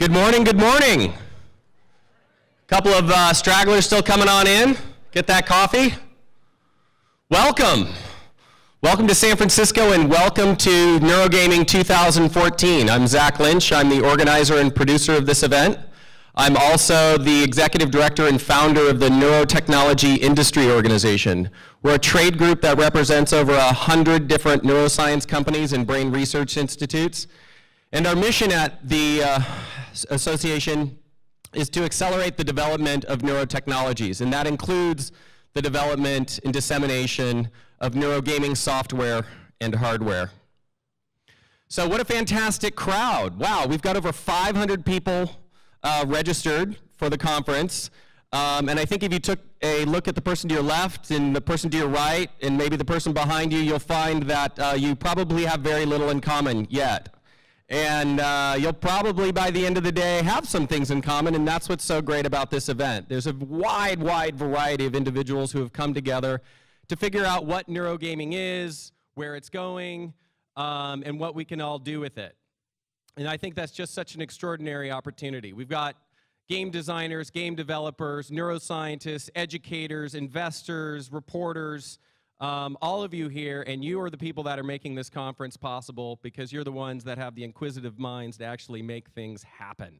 Good morning, good morning. Couple of stragglers still coming on in. Get that coffee. Welcome. Welcome to San Francisco and welcome to NeuroGaming 2014. I'm Zack Lynch. I'm the organizer and producer of this event. I'm also the executive director and founder of the Neurotechnology Industry Organization. We're a trade group that represents over 100 different neuroscience companies and brain research institutes. And our mission at the association is to accelerate the development of neurotechnologies, and that includes the development and dissemination of neurogaming software and hardware. So what a fantastic crowd. Wow, we've got over 500 people registered for the conference. And I think if you took a look at the person to your left and the person to your right and maybe the person behind you, you'll find that you probably have very little in common yet. And you'll probably, by the end of the day, have some things in common, and that's what's so great about this event. There's a wide variety of individuals who have come together to figure out what neurogaming is, where it's going, and what we can all do with it. And I think that's just such an extraordinary opportunity. We've got game designers, game developers, neuroscientists, educators, investors, reporters, all of you here, and you are the people that are making this conference possible because you're the ones that have the inquisitive minds to actually make things happen.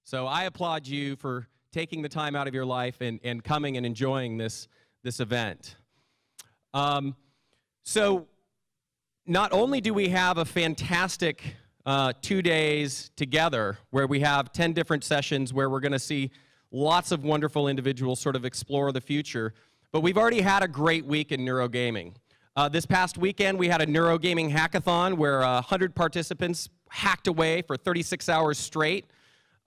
So I applaud you for taking the time out of your life and coming and enjoying this event. So not only do we have a fantastic 2 days together where we have 10 different sessions where we're going to see lots of wonderful individuals sort of explore the future, but we've already had a great week in neurogaming. This past weekend, we had a NeuroGaming Hackathon where 100 participants hacked away for 36 hours straight.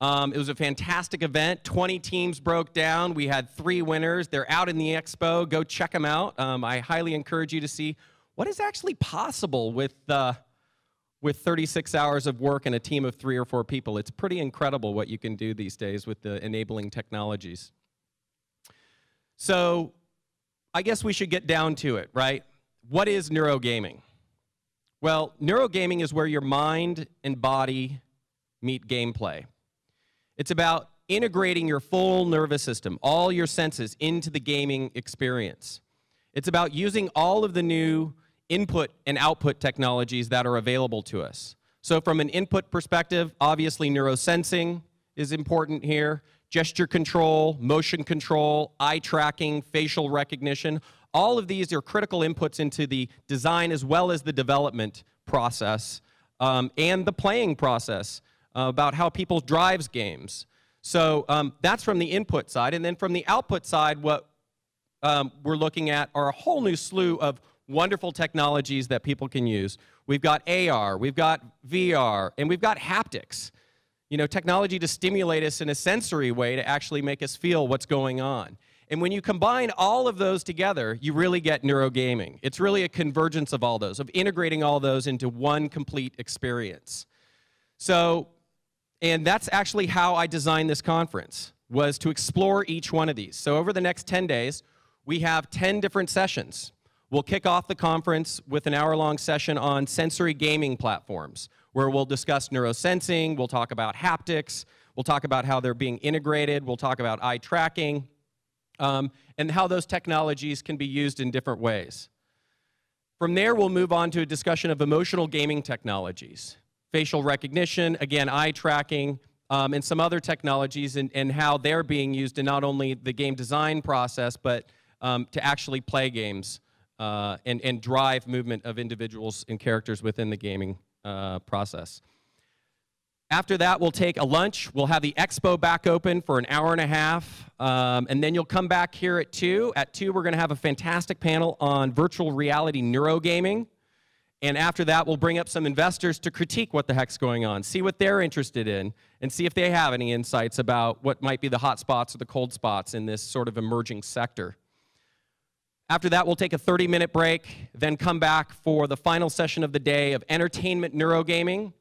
It was a fantastic event. 20 teams broke down. We had 3 winners. They're out in the expo. Go check them out. I highly encourage you to see what is actually possible with 36 hours of work and a team of 3 or 4 people. It's pretty incredible what you can do these days with the enabling technologies. So I guess we should get down to it, right? What is neurogaming? Well, neurogaming is where your mind and body meet gameplay. It's about integrating your full nervous system, all your senses, into the gaming experience. It's about using all of the new input and output technologies that are available to us. So from an input perspective, obviously neurosensing is important here. Gesture control, motion control, eye tracking, facial recognition. All of these are critical inputs into the design as well as the development process and the playing process about how people drive games. So that's from the input side. And then from the output side, what we're looking at are a whole new slew of wonderful technologies that people can use. We've got AR, we've got VR, and we've got haptics. You know, technology to stimulate us in a sensory way to actually make us feel what's going on. And when you combine all of those together, you really get neurogaming. It's really a convergence of all those, of integrating all those into one complete experience. So, and that's actually how I designed this conference, was to explore each one of these. So over the next 10 days, we have 10 different sessions. We'll kick off the conference with an hour-long session on sensory gaming platforms, where we'll discuss neurosensing, we'll talk about haptics, we'll talk about how they're being integrated, we'll talk about eye tracking, and how those technologies can be used in different ways. From there, we'll move on to a discussion of emotional gaming technologies, facial recognition, again, eye tracking, and some other technologies and how they're being used in not only the game design process, but to actually play games and drive movement of individuals and characters within the gaming process. After that, we'll take a lunch. We'll have the expo back open for an hour and a half, and then you'll come back here at 2. At 2, we're going to have a fantastic panel on virtual reality neurogaming, and after that, we'll bring up some investors to critique what the heck's going on, see what they're interested in, and see if they have any insights about what might be the hot spots or the cold spots in this sort of emerging sector. After that, we'll take a 30-minute break, then come back for the final session of the day of entertainment neurogaming,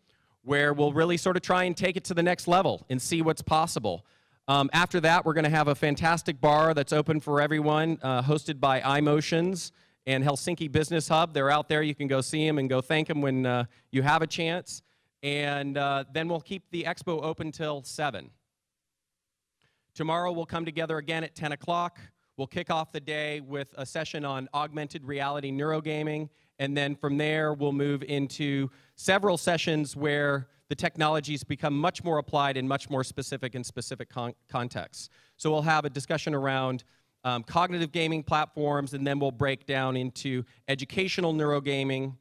where we'll really sort of try and take it to the next level and see what's possible. After that, we're going to have a fantastic bar that's open for everyone, hosted by iMotions and Helsinki Business Hub. They're out there. You can go see them and go thank them when you have a chance. and then we'll keep the expo open till 7. Tomorrow we'll come together again at 10 o'clock. We'll kick off the day with a session on augmented reality neurogaming, and then from there we'll move into several sessions where the technologies become much more applied and much more specific in specific contexts. So we'll have a discussion around cognitive gaming platforms, and then we'll break down into educational neurogaming,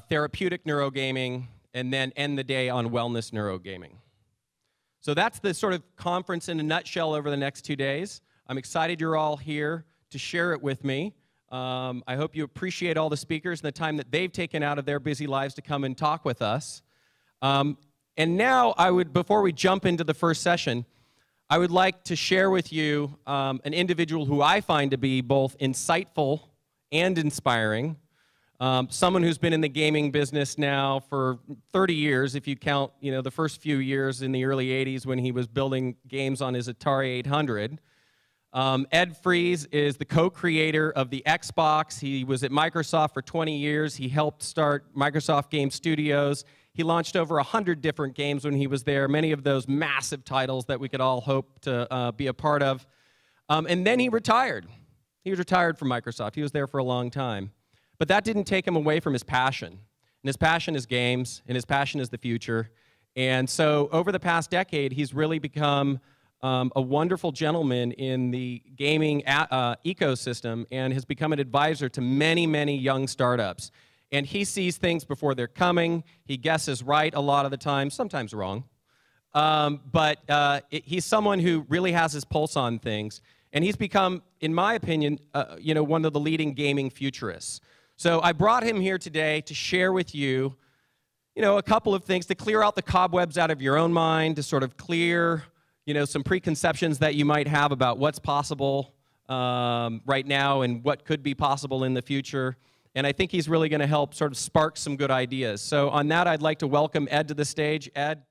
therapeutic neurogaming, and then end the day on wellness neurogaming. So that's the sort of conference in a nutshell over the next 2 days. I'm excited you're all here to share it with me. I hope you appreciate all the speakers and the time that they've taken out of their busy lives to come and talk with us. And now before we jump into the first session, I would like to share with you an individual who I find to be both insightful and inspiring. Someone who's been in the gaming business now for 30 years, if you count, the first few years in the early 80s when he was building games on his Atari 800. Ed Fries is the co-creator of the Xbox. He was at Microsoft for 20 years. He helped start Microsoft Game Studios. He launched over 100 different games when he was there, many of those massive titles that we could all hope to be a part of. And then he retired. He was retired from Microsoft. He was there for a long time. But that didn't take him away from his passion. And his passion is games, and his passion is the future. And so over the past decade, he's really become a wonderful gentleman in the gaming ecosystem and has become an advisor to many, many young startups. And he sees things before they're coming. He guesses right a lot of the time, sometimes wrong. But he's someone who really has his pulse on things. And he's become, in my opinion, one of the leading gaming futurists. So I brought him here today to share with you, a couple of things to clear out the cobwebs out of your own mind, to sort of clear, some preconceptions that you might have about what's possible right now and what could be possible in the future. And I think he's really going to help sort of spark some good ideas. So on that, I'd like to welcome Ed to the stage. Ed.